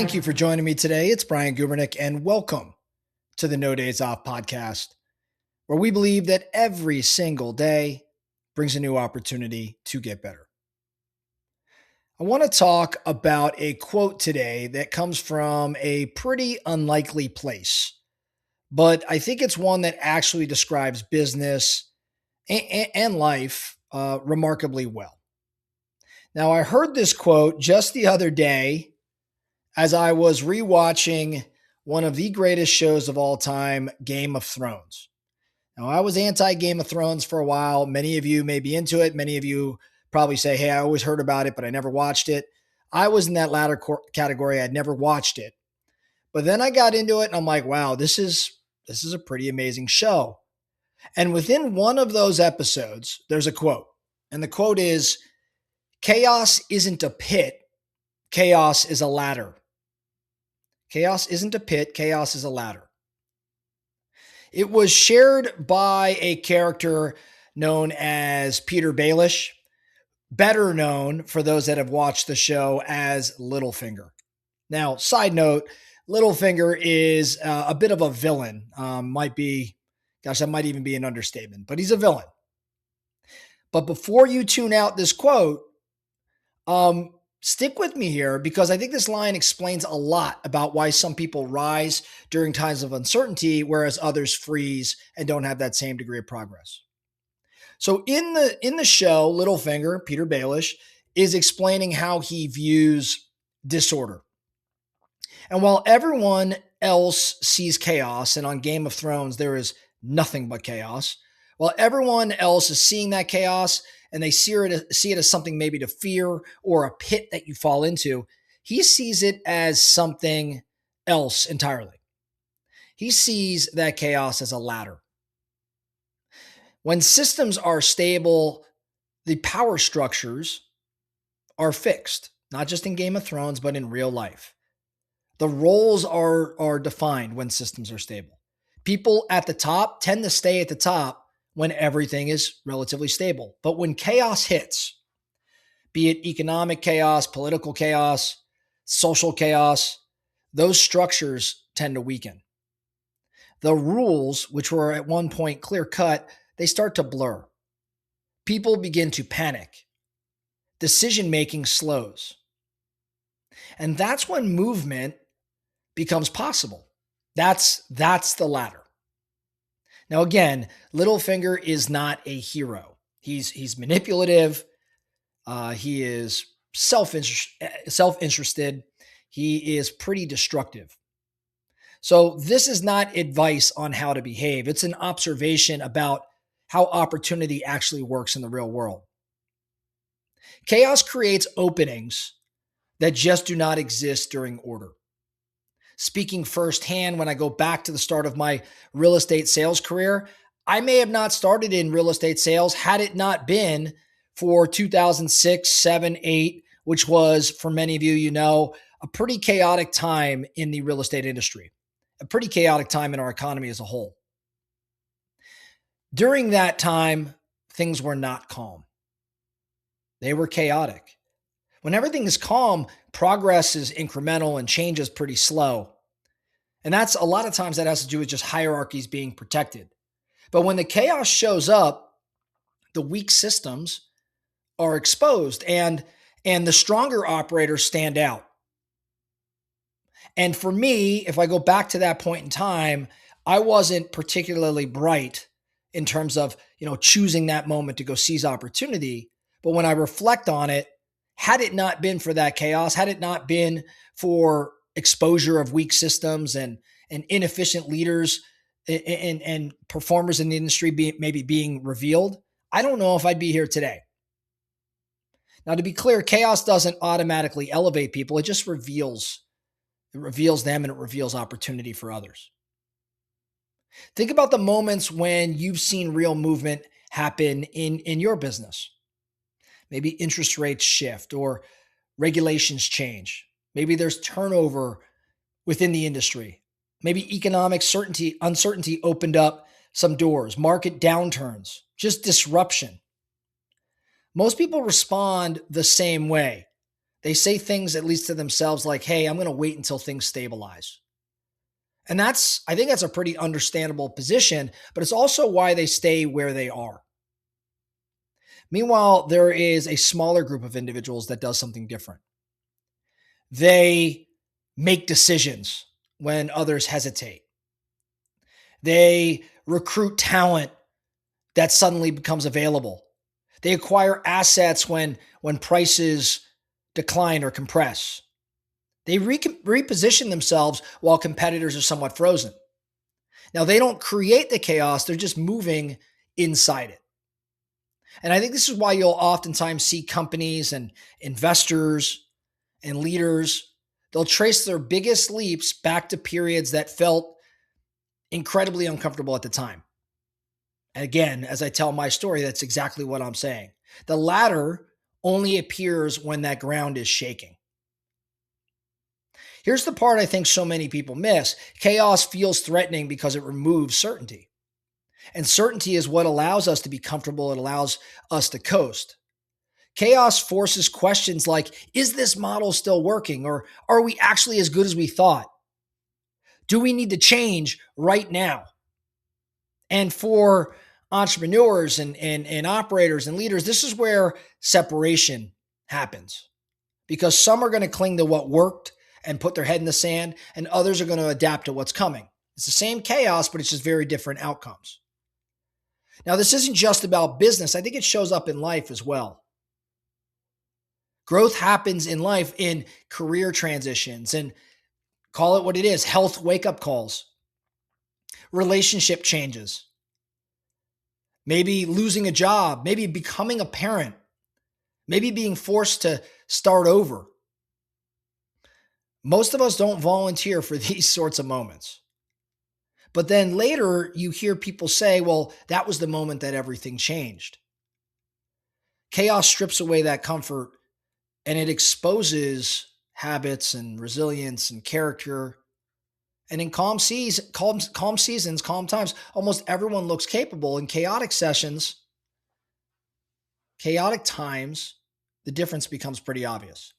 Thank you for joining me today. It's Brian Gubernick, and welcome to the No Days Off podcast, where we believe that every single day brings a new opportunity to get better. I want to talk about a quote today that comes from a pretty unlikely place, but I think it's one that actually describes business and life remarkably well. Now, I heard this quote just the other day as I was rewatching one of the greatest shows of all time, Game of Thrones. Now, I was anti Game of Thrones for a while. Many of you may be into it. Many of you probably say, hey, I always heard about it, but I never watched it. I was in that latter category. I'd never watched it. But then I got into it and I'm like, wow, this is a pretty amazing show. And within one of those episodes, there's a quote. And the quote is, chaos isn't a pit, chaos is a ladder. Chaos isn't a pit, chaos is a ladder. It was shared by a character known as Peter Baelish, better known for those that have watched the show as Littlefinger. Now, side note, Littlefinger is a bit of a villain. That might even be an understatement, but he's a villain. But before you tune out this quote, stick with me here because I think this line explains a lot about why some people rise during times of uncertainty, whereas others freeze and don't have that same degree of progress. So in the show, Littlefinger, Peter Baelish, is explaining how he views disorder. And while everyone else sees chaos, and on Game of Thrones, there is nothing but chaos, while everyone else is seeing that chaos, and they see it as something maybe to fear or a pit that you fall into, he sees it as something else entirely. He sees that chaos as a ladder. When systems are stable, the power structures are fixed, not just in Game of Thrones, but in real life. The roles are defined when systems are stable. People at the top tend to stay at the top when everything is relatively stable. But when chaos hits, be it economic chaos, political chaos, social chaos, those structures tend to weaken. The rules, which were at one point clear-cut, they start to blur. People begin to panic. Decision-making slows. And that's when movement becomes possible. That's the ladder. Now, again, Littlefinger is not a hero. He's manipulative. He is self-interested. He is pretty destructive. So this is not advice on how to behave. It's an observation about how opportunity actually works in the real world. Chaos creates openings that just do not exist during order. Speaking firsthand, when I go back to the start of my real estate sales career, I may have not started in real estate sales had it not been for 2006, 7, 8, which was, for many of you, a pretty chaotic time in the real estate industry, a pretty chaotic time in our economy as a whole. During that time, things were not calm. They were chaotic. When everything is calm, progress is incremental and change is pretty slow. And that's a lot of times that has to do with just hierarchies being protected. But when the chaos shows up, the weak systems are exposed and the stronger operators stand out. And for me, if I go back to that point in time, I wasn't particularly bright in terms of, choosing that moment to go seize opportunity. But when I reflect on it, had it not been for that chaos, had it not been for exposure of weak systems and inefficient leaders and performers in the industry maybe being revealed, I don't know if I'd be here today. Now, to be clear, chaos doesn't automatically elevate people. It just reveals them and it reveals opportunity for others. Think about the moments when you've seen real movement happen in your business. Maybe interest rates shift or regulations change. Maybe there's turnover within the industry. Maybe economic uncertainty opened up some doors, market downturns, just disruption. Most people respond the same way. They say things, at least to themselves, like, hey, I'm going to wait until things stabilize. And I think that's a pretty understandable position, but it's also why they stay where they are. Meanwhile, there is a smaller group of individuals that does something different. They make decisions when others hesitate. They recruit talent that suddenly becomes available. They acquire assets when prices decline or compress. They reposition themselves while competitors are somewhat frozen. Now, they don't create the chaos, they're just moving inside it. And I think this is why you'll oftentimes see companies and investors and leaders, they'll trace their biggest leaps back to periods that felt incredibly uncomfortable at the time. And again, as I tell my story, that's exactly what I'm saying. The latter only appears when that ground is shaking. Here's the part I think so many people miss. Chaos feels threatening because it removes certainty. And certainty is what allows us to be comfortable. It allows us to coast. Chaos forces questions like, is this model still working? Or are we actually as good as we thought? Do we need to change right now? And for entrepreneurs and operators and leaders, this is where separation happens. Because some are going to cling to what worked and put their head in the sand, and others are going to adapt to what's coming. It's the same chaos, but it's just very different outcomes. Now, this isn't just about business. I think it shows up in life as well. Growth happens in life in career transitions, and call it what it is, health wake-up calls, relationship changes, maybe losing a job, maybe becoming a parent, maybe being forced to start over. Most of us don't volunteer for these sorts of moments. But then later you hear people say, well, that was the moment that everything changed. Chaos strips away that comfort and it exposes habits and resilience and character. And in calm seasons, calm times, almost everyone looks capable. In chaotic sessions, chaotic times, the difference becomes pretty obvious.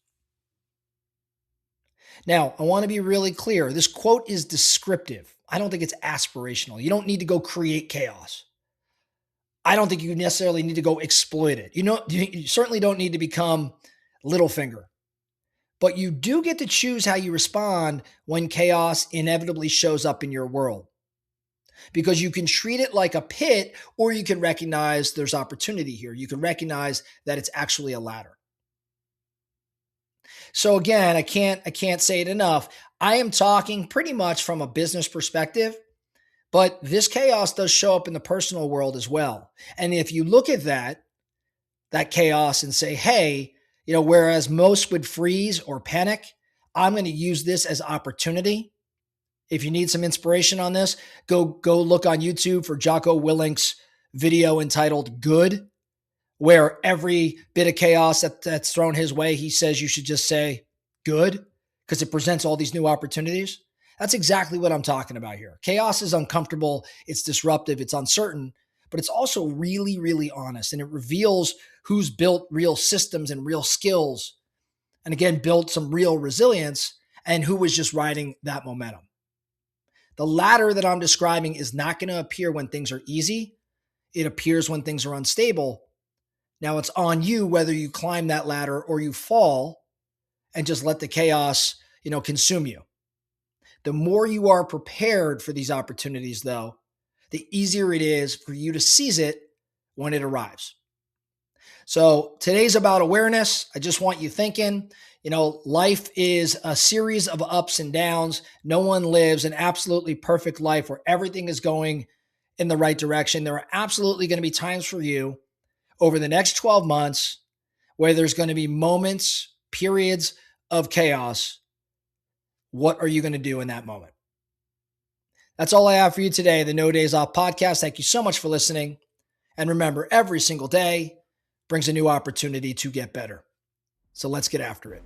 Now, I want to be really clear. This quote is descriptive. I don't think it's aspirational. You don't need to go create chaos. I don't think you necessarily need to go exploit it. You certainly don't need to become Littlefinger. But you do get to choose how you respond when chaos inevitably shows up in your world. Because you can treat it like a pit, or you can recognize there's opportunity here. You can recognize that it's actually a ladder. So again, I can't say it enough. I am talking pretty much from a business perspective, but this chaos does show up in the personal world as well. And if you look at that chaos and say, hey, whereas most would freeze or panic, I'm going to use this as opportunity. If you need some inspiration on this, go look on YouTube for Jocko Willink's video entitled Good, where every bit of chaos that's thrown his way, he says you should just say good because it presents all these new opportunities. That's exactly what I'm talking about here. Chaos is uncomfortable, it's disruptive, it's uncertain, but it's also really, really honest. And it reveals who's built real systems and real skills, and again, built some real resilience, and who was just riding that momentum. The ladder that I'm describing is not going to appear when things are easy. It appears when things are unstable. Now it's on you whether you climb that ladder or you fall and just let the chaos, consume you. The more you are prepared for these opportunities, though, the easier it is for you to seize it when it arrives. So today's about awareness. I just want you thinking, life is a series of ups and downs. No one lives an absolutely perfect life where everything is going in the right direction. There are absolutely going to be times for you over the next 12 months where there's going to be moments, periods of chaos. What are you going to do in that moment? That's all I have for you today, the No Days Off podcast. Thank you so much for listening. And remember, every single day brings a new opportunity to get better. So let's get after it.